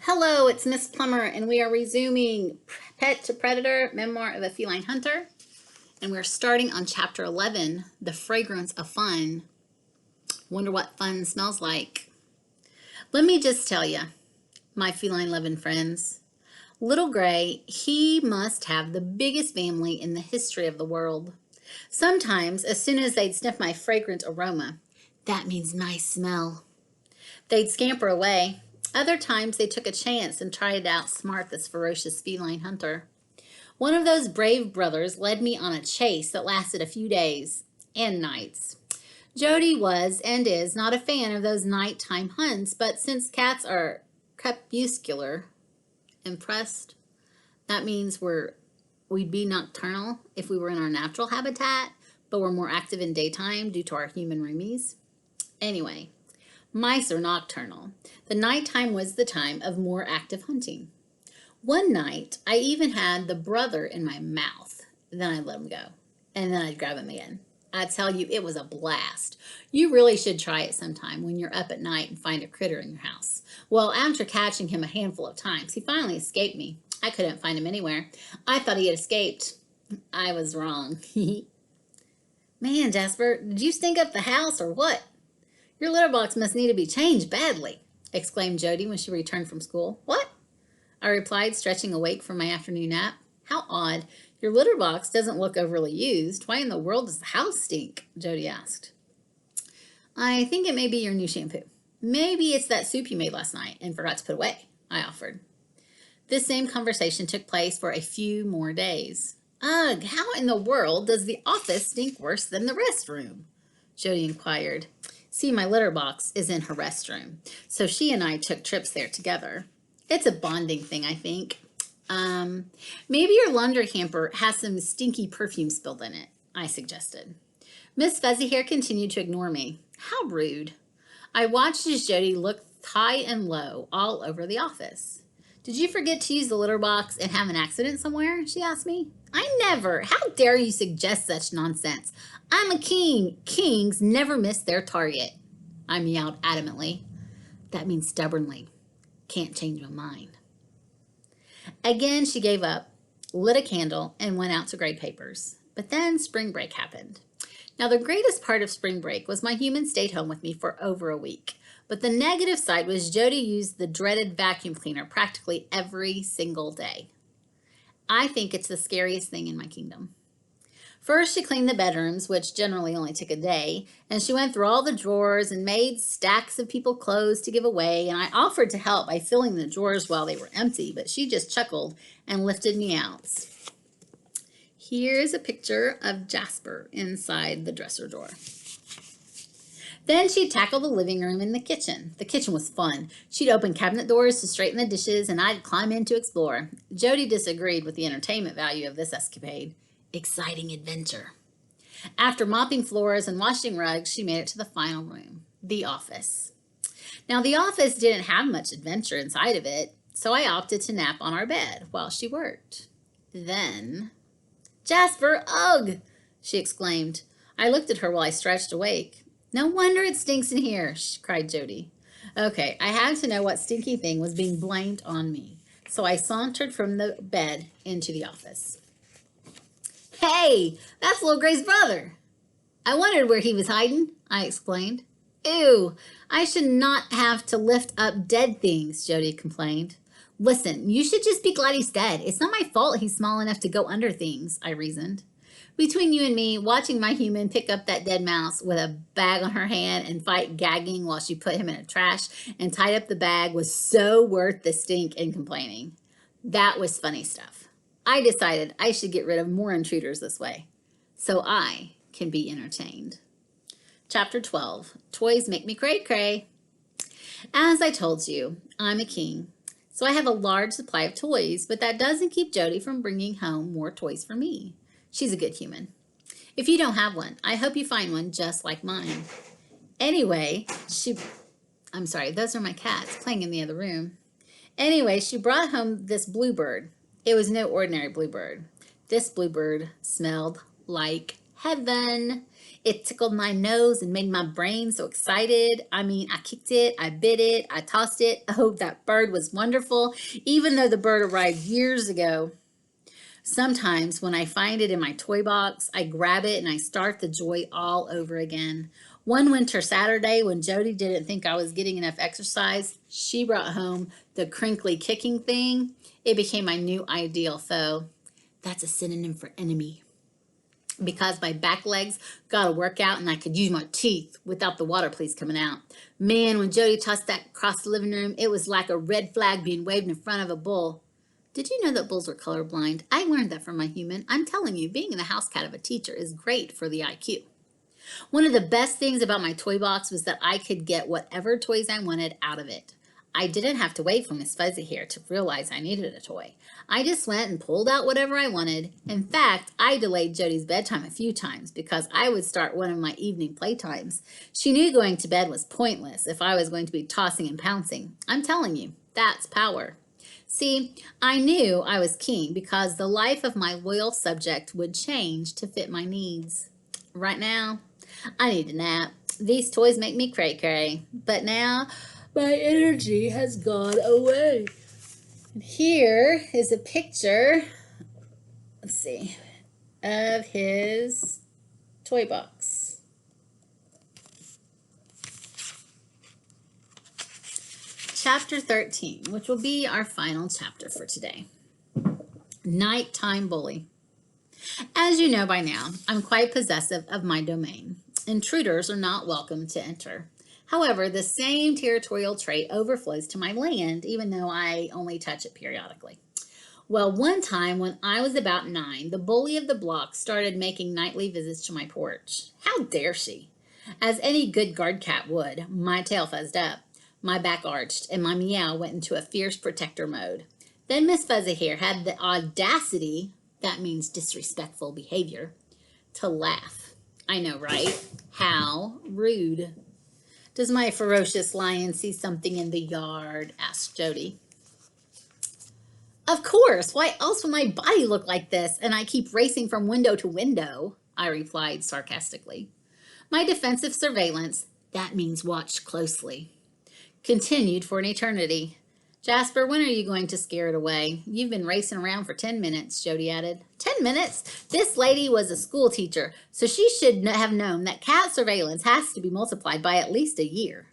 Hello, it's Miss Plummer, and we are resuming Pet to Predator, Memoir of a Feline Hunter. And we're starting on chapter 11, The Fragrance of Fun. Wonder what fun smells like. Let me just tell you, my feline loving friends, Little Gray, he must have the biggest family in the history of the world. Sometimes, as soon as they'd sniff my fragrant aroma, that means nice smell, they'd scamper away. Other times they took a chance and tried to outsmart this ferocious feline hunter. One of those brave brothers led me on a chase that lasted a few days and nights. Jody was and is not a fan of those nighttime hunts, but since cats are crepuscular, impressed, that means we'd be nocturnal if we were in our natural habitat, but we're more active in daytime due to our human roomies. Anyway, mice are nocturnal. The nighttime was the time of more active hunting. One night, I even had the brother in my mouth. Then I'd let him go, and then I'd grab him again. I tell you, it was a blast. You really should try it sometime when you're up at night and find a critter in your house. Well, after catching him a handful of times, he finally escaped me. I couldn't find him anywhere. I thought he had escaped. I was wrong. Man, Jasper, did you stink up the house or what? Your litter box must need to be changed badly, exclaimed Jody when she returned from school. What? I replied, stretching awake from my afternoon nap. How odd. Your litter box doesn't look overly used. Why in the world does the house stink? Jody asked. I think it may be your new shampoo. Maybe it's that soup you made last night and forgot to put away, I offered. This same conversation took place for a few more days. Ugh, how in the world does the office stink worse than the restroom? Jody inquired. See, my litter box is in her restroom, so she and I took trips there together. It's a bonding thing, I think. Maybe your laundry hamper has some stinky perfume spilled in it, I suggested. Miss Fuzzy Hair continued to ignore me. How rude. I watched as Jody looked high and low all over the office. Did you forget to use the litter box and have an accident somewhere? She asked me. I never. How dare you suggest such nonsense? I'm a king. Kings never miss their target. I meowed adamantly. That means stubbornly. Can't change my mind. Again, she gave up, lit a candle, and went out to grade papers. But then spring break happened. Now, the greatest part of spring break was my human stayed home with me for over a week. But the negative side was Jody used the dreaded vacuum cleaner practically every single day. I think it's the scariest thing in my kingdom. First, she cleaned the bedrooms, which generally only took a day, and she went through all the drawers and made stacks of people's clothes to give away, and I offered to help by filling the drawers while they were empty, but she just chuckled and lifted me out. Here's a picture of Jasper inside the dresser drawer. Then she'd tackle the living room and the kitchen. The kitchen was fun. She'd open cabinet doors to straighten the dishes, and I'd climb in to explore. Jody disagreed with the entertainment value of this escapade. Exciting adventure. After mopping floors and washing rugs, she made it to the final room, the office. Now, the office didn't have much adventure inside of it, so I opted to nap on our bed while she worked. Then, Jasper, ugh, she exclaimed. I looked at her while I stretched awake. No wonder it stinks in here, cried Jody. Okay, I had to know what stinky thing was being blamed on me, so I sauntered from the bed into the office. Hey, that's Little Gray's brother. I wondered where he was hiding, I explained. Ew, I should not have to lift up dead things, Jody complained. Listen, you should just be glad he's dead. It's not my fault he's small enough to go under things, I reasoned. Between you and me, watching my human pick up that dead mouse with a bag on her hand and fight gagging while she put him in a trash and tied up the bag was so worth the stink and complaining. That was funny stuff. I decided I should get rid of more intruders this way, so I can be entertained. Chapter 12, Toys Make Me Cray Cray. As I told you, I'm a king, so I have a large supply of toys, but that doesn't keep Jody from bringing home more toys for me. She's a good human. If you don't have one, I hope you find one just like mine. Anyway, those are my cats playing in the other room. Anyway, she brought home this bluebird. It was no ordinary bluebird. This bluebird smelled like heaven. It tickled my nose and made my brain so excited. I mean, I kicked it, I bit it, I tossed it. Oh, that bird was wonderful, even though the bird arrived years ago. Sometimes when I find it in my toy box, I grab it and I start the joy all over again. One winter Saturday, when Jody didn't think I was getting enough exercise, she brought home the crinkly kicking thing. It became my new ideal foe. That's a synonym for enemy. Because my back legs got a workout and I could use my teeth without the water please coming out. Man, when Jody tossed that across the living room, it was like a red flag being waved in front of a bull. Did you know that bulls are colorblind? I learned that from my human. I'm telling you, being the house cat of a teacher is great for the IQ. One of the best things about my toy box was that I could get whatever toys I wanted out of it. I didn't have to wait for Miss Fuzzy here to realize I needed a toy. I just went and pulled out whatever I wanted. In fact, I delayed Jody's bedtime a few times because I would start one of my evening playtimes. She knew going to bed was pointless if I was going to be tossing and pouncing. I'm telling you, that's power. See, I knew I was king because the life of my loyal subject would change to fit my needs. Right now, I need a nap. These toys make me cray-cray, but now my energy has gone away. And here is a picture, let's see, of his toy box. Chapter 13, which will be our final chapter for today. Nighttime bully. As you know by now, I'm quite possessive of my domain. Intruders are not welcome to enter. However, the same territorial trait overflows to my land, even though I only touch it periodically. Well, one time when I was about 9, the bully of the block started making nightly visits to my porch. How dare she? As any good guard cat would, my tail fuzzed up, my back arched, and my meow went into a fierce protector mode. Then Miss Fuzzy here had the audacity, that means disrespectful behavior, to laugh. I know, right? How rude. Does my ferocious lion see something in the yard? Asked Jody. Of course. Why else would my body look like this and I keep racing from window to window? I replied sarcastically. My defensive surveillance, that means watch closely, continued for an eternity. Jasper, when are you going to scare it away? You've been racing around for 10 minutes, Jody added. 10 minutes? This lady was a school teacher, so she should have known that cat surveillance has to be multiplied by at least a year.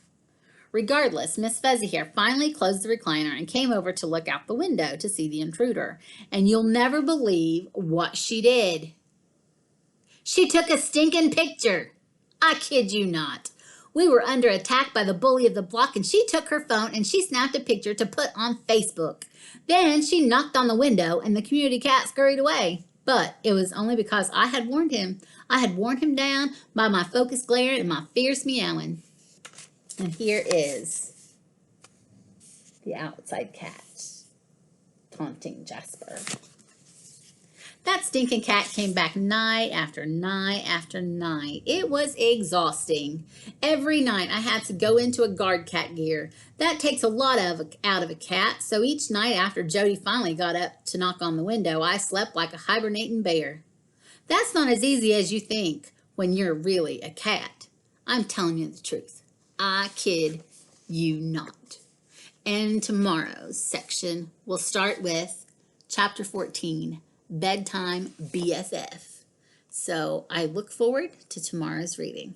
Regardless, Miss Fuzzy here finally closed the recliner and came over to look out the window to see the intruder. And you'll never believe what she did. She took a stinking picture. I kid you not. We were under attack by the bully of the block, and she took her phone and she snapped a picture to put on Facebook. Then she knocked on the window and the community cat scurried away. But it was only because I had warned him. I had worn him down by my focused glare and my fierce meowing. And here is the outside cat taunting Jasper. That stinking cat came back night after night after night. It was exhausting. Every night I had to go into a guard cat gear. That takes a lot out of a cat, so each night after Jody finally got up to knock on the window, I slept like a hibernating bear. That's not as easy as you think when you're really a cat. I'm telling you the truth. I kid you not. And tomorrow's section will start with Chapter 14, Bedtime BFF. So I look forward to tomorrow's reading.